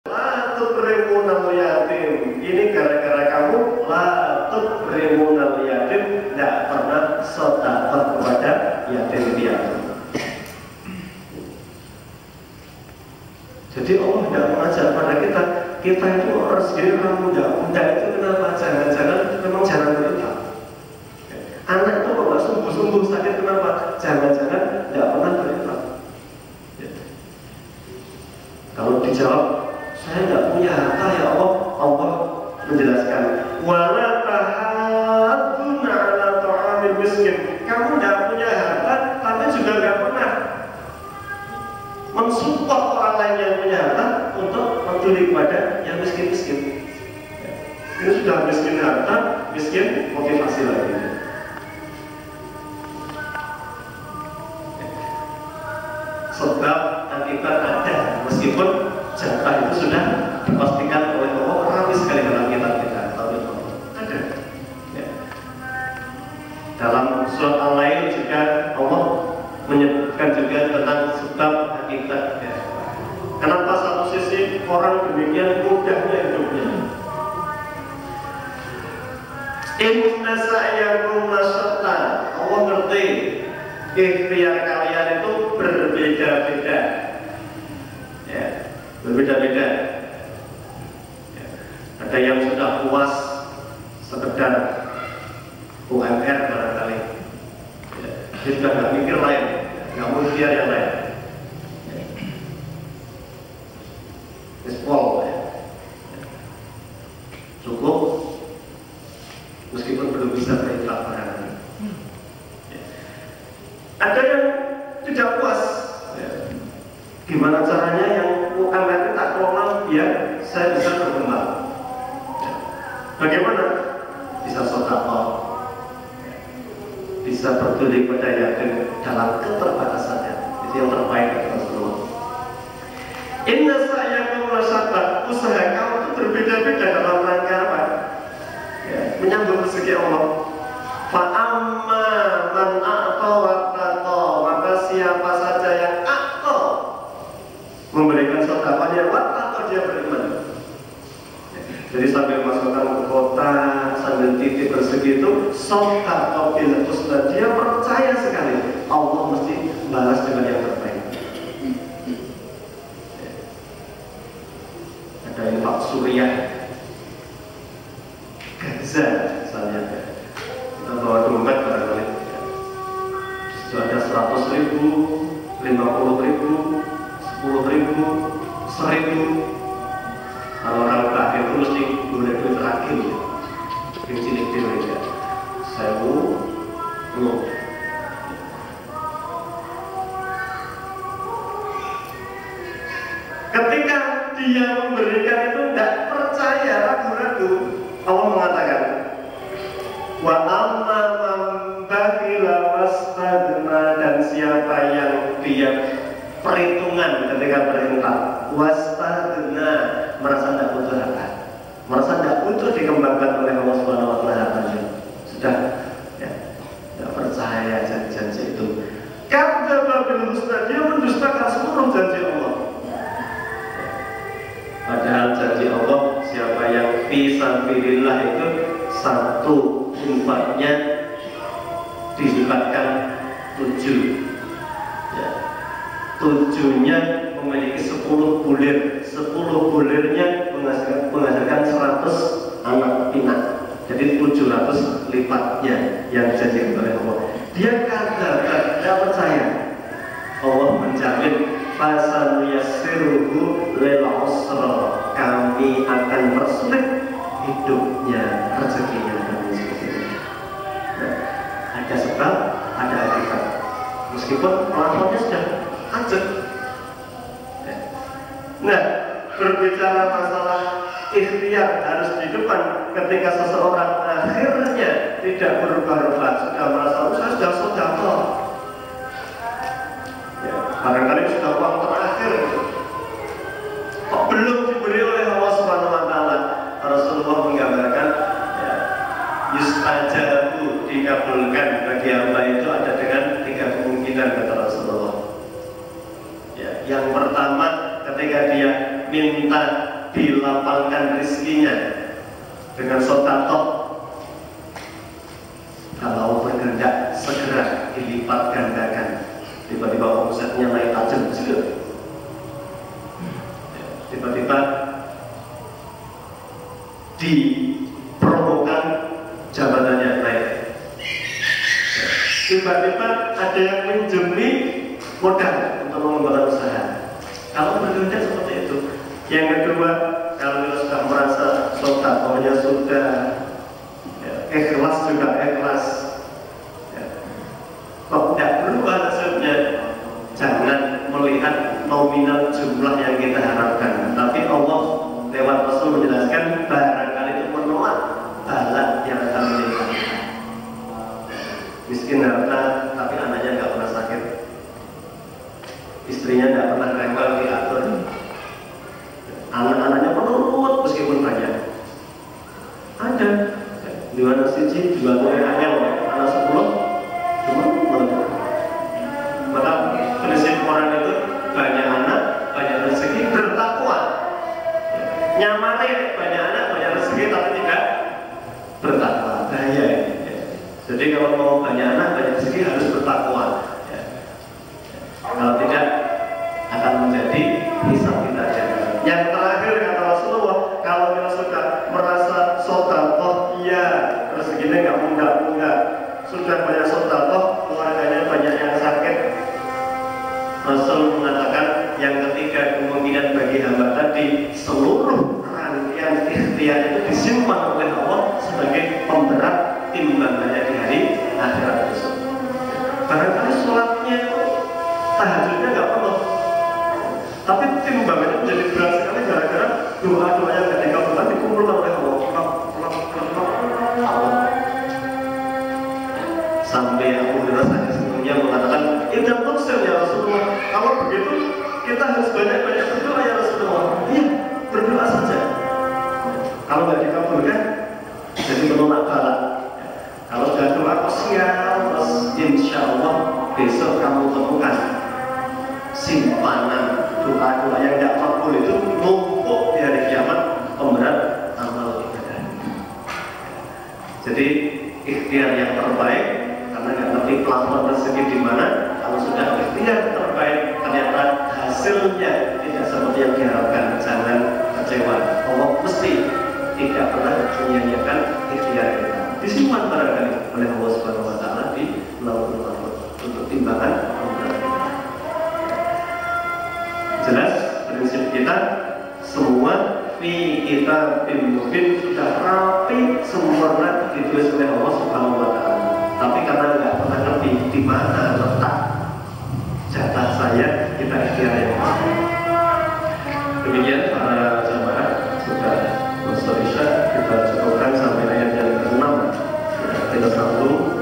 La tukrimunal yatim. Ini gara-gara kamu la tukrimunal yatim, tidak pernah sedekah kepada yatim piatu. Jadi Allah tidak mengajar pada kita itu rezeki kamu muda itu kenapa? Jangan-jangan memang jarang berinfak. Anak itu kok nggak sungguh-sungguh sakit kenapa? Jangan-jangan tidak pernah berinfak. Kalau dijawab, saya tidak punya harta ya Allah, Allah menjelaskan, wala tahadduna ala ta'amil miskin. Kamu tidak punya harta, tapi juga nggak pernah mensupport orang lain yang punya harta untuk peduli kepada yang miskin-miskin. Ini sudah miskin harta, miskin motivasi lagi. Sebab akibat ada, meskipun jatah itu sudah dipastikan oleh Allah, rapi sekali dalam kitab kita. Ada. Ya. Dalam surat Al-Lail juga Allah menyebutkan juga tentang sebab hakikat. Ya. Kenapa satu sisi orang demikian mudahnya hidupnya? Inna sa'yakum lasyattan. Allah ngerti ikhtiar kalian itu berbeda-beda. Ya, berbeda-beda. Ya. Ada yang sudah puas sekedar UMR barangkali. Ya. Dia sudah nggak mikir lain, nggak mau ikhtiar yang lain. Pol, ya. Cukup meskipun belum bisa berinfak barangkali. Ya. Ada yang tidak puas. Ya. Gimana caranya yang UMR tak kelola biar saya bisa berkembang? Ya. Bagaimana? Bisa sedekah, bisa peduli pada yatim dalam keterbatasannya. Itu yang terbaik dari Rasulullah. Inna sa'yakum lasyattan. Usaha kamu itu berbeda-beda dalam rangka apa? Ya, menyambut rezeki Allah. Fa'amma man a'ta wattaqa. Maka siapa saja yang a'ta, memberikan sedekahnya, wattaqa, dia beriman. Ya, jadi sambil masukkan ke kota, sambil titip rezeki itu, sedekah bil husna, dia percaya sekali Allah mesti balas dengan yang terbaik. Ada infak suriah Gaza misalnya, kita bawa dompet barangkali itu ada 100.000, 50.000, 10.000, 1.000. Kalau orang terakhir itu mesti boleh duit terakhir ya, yang cilik-cilik ya, 1.000. Ketika dia memberikan itu tidak percaya, ragu-ragu, Allah mengatakan, wa amma man bakhila wastagna, dan siapa yang dia perhitungan ketika berinfak, wastagna, merasa tidak butuh harta, merasa tidak butuh dikembangkan oleh Allah Subhanahu wa taala, sudah ya, tidak percaya janji-janji itu. Kadzdzaba bil husna, dia mendustakan seluruh janji Allah. Padahal janji Allah, siapa yang fi sabilillah itu satu infaknya dilibatkan 7. Ya. 7-nya memiliki 10 bulir. 10 bulirnya menghasilkan 100 anak pinak. Jadi 700 lipatnya yang dijanjikan oleh Allah. Dia katakan, tidak percaya. Allah menjamin fasanu yassiruhu lil usra, kami akan persulit hidupnya, rezekinya, dan sebagainya. Nah, ada sebab, ada akibat. Meskipun pelakunya sudah ajak. Nah, berbicara masalah ikhtiar harus di depan. Ketika seseorang akhirnya tidak berubah-ubah, sudah merasa saya sudah sedekah. Barangkali sudah uang terakhir, kok belum diberi oleh Allah Subhanahu wa taala. Rasulullah menggambarkan, ya, yustajabu, dikabulkan bagi hamba itu ada dengan 3 kemungkinan, kata Rasulullah. Ya, yang pertama, ketika dia minta dilapangkan rizkinya dengan sodakoh. Kalau berkehendak segera dilipat gandakan. Tiba-tiba omsetnya naik tajam juga. Tiba-tiba dipromokan jabatannya naik. Tiba-tiba ada yang minjemi modal untuk mengembangkan usaha. Kalau berkehendak seperti itu. Yang kedua, kalau kita sudah merasa sodakohnya sudah ikhlas juga ikhlas, kok tidak berubah hasilnya, jangan melihat nominal jumlah yang kita harapkan, tapi Allah lewat Rasul menjelaskan barangkali itu menolak bala yang akan menimpa. Miskin harta tapi anaknya nggak pernah sakit, istrinya nggak pernah rewel diatur, anak-anaknya penurut meskipun banyak. Ada dua anak siji, dua anak 10 cuma menurut. Maka prinsip orang itu banyak anak, banyak rezeki, bertakwa. Nyamannya banyak anak, banyak rezeki tapi tidak bertakwa. Bahaya ini. Jadi kalau mau banyak anak, banyak rezeki harus bertakwa. Kalau tidak akan menjadi hisab kita jadi. Yang terakhir kata Rasulullah, kalau kita sudah merasa sodakoh, iya rezekinya nggak mudah-mudah, sudah banyak sodakoh, keluarganya banyak yang sakit. Rasul mengatakan yang ketiga kemungkinan bagi hamba tadi seluruh rangkaian ikhtiar itu disimpan oleh Allah sebagai pemberat timbangannya di hari akhirat besok. Barangkali sholatnya itu tahajudnya nggak perlu, tapi timbangannya menjadi berat sekali gara-gara doa-doa yang nggak dikabulkan dikumpulkan oleh Allah. Sampai Abu Hurairah sebelumnya mengatakan, "Idan tuksir ya Rasulullah." Kalau begitu kita harus banyak-banyak berdoa ya Rasulullah. Iya, berdoa saja. Kalau nggak dikabulkan, jadi menolak bala. Kalau sudah doa siap, terus insya Allah besok kamu temukan simpanan doa-doa yang tidak makbul itu numpuk di hari kiamat, pemberat amal ibadah. Jadi ikhtiar yang terbaik, karena nggak ngerti plafon rezeki di mana. Kalau sudah ikhtiar terbaik ternyata hasilnya tidak seperti yang diharapkan, jangan kecewa. Allah mesti tidak pernah menyia-nyiakan ikhtiar kita. Disimpan barangkali oleh Allah Subhanahu Wa Taala di lauhul mahfuz untuk timbangan pemberat kita. Jelas prinsip kita semua fi kitabim mubin sudah rapi sempurna ditulis oleh Allah Subhanahu Wa Taala. Tapi karena nggak pernah ngerti di mana letak jatah saya, kita ikhtiar yang mana. Demikian para jamaah, sudah selesai, kita cukupkan sampai ayat yang ke-6. Kita sambung